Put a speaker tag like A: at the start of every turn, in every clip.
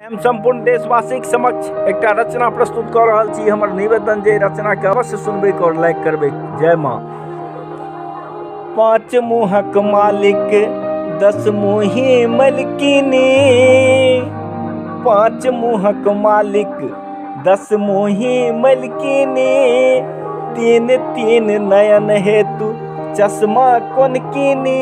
A: हम संपूर्ण देशवासी के समक्ष एक रचना प्रस्तुत कर रहा छी। हमर निवेदन जे रचना के अवश्य सुनबे और लाइक करबे। जय माँ। पांच मुहक मालिक 10 मुही मलकिनी, पांच मुहक मालिक 10 मुही मलकिनी, तीन तीन नयन हेतु चश्मा कोन कीनी,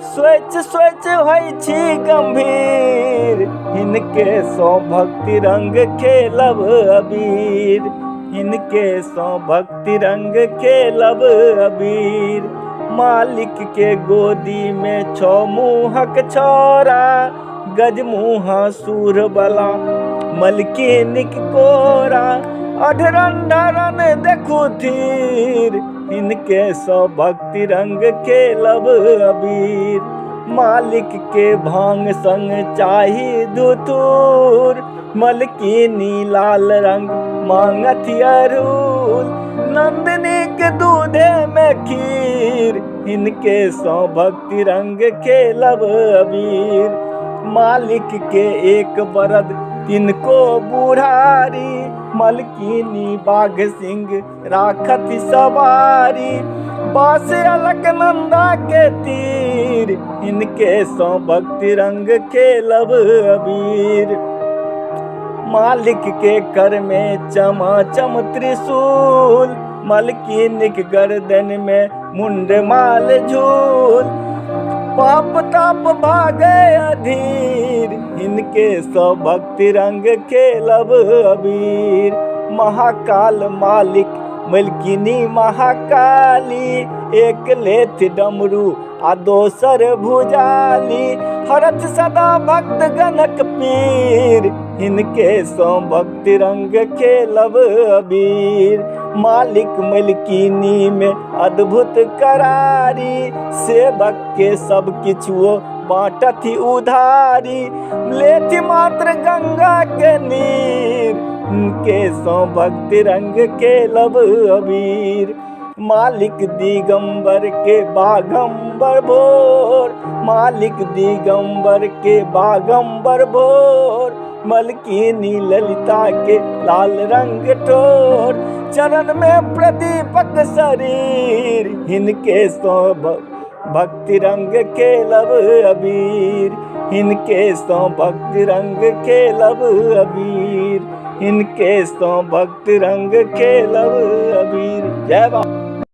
A: सोच सोच होई छी गंभीर, इनके सौ भक्ति रंग खेलब अबीर, इनके सौ भक्ति रंग खेलब अबीर। मालिक के गोदी में 6 मुहक छोरा, गज मुहा सूर बला मलकिनिक कोरा, अधरन धरन देखू थीर, इनके सौ भक्ति रंग खेलब अबीर। मालिक के भांग संग चाही धुतूर, मलकिनी लाल रंग मांगत अरूल, नंदिनी के दूधे में खीर, इनके सौ भक्ति रंग खेलब अबीर। मालिक के एक बरद तिनको बुढ़ारी, मलकिनी बाघ सिंह राखत सवारी, बास अलकनंदा के तीर, इनके सौ भक्ति रंग खेलब अबीर। मालिक के कर में चमाचम त्रिशूल, मलकिनिक गर्दन में मुंड माल झूल, पाप ताप भागे अधीर, इनके सौ भक्ति रंग खेलब अबीर। महाकाल मालिक मलकिनी महाकाली, एक लेथ डमरू आ दोसर भुजाली, हरथ सदा भक्त गणक पीर, इनके सौ भक्ति रंग खेलब अबीर। मालिक मलकिनी में अद्भुत करारी, सेवक के सब किछुओ बाँटथि उधारी, लेथि मात्र गंगा के नीर, इनके सौ भक्ति रंग खेलब अबीर। मालिक दिगंबर के बागंबर भोर, मालिक दिगंबर के बागंबर भोर, मलकिनी ललिता के लाल रंग ठोर, चरण में प्रदीपक शरीर, इनके सौ भक्ति रंग खेलब अबीर, इनके सौ भक्ति रंग खेलब अबीर, इनके सौ भक्ति रंग खेलब अबीर। जय बाबा।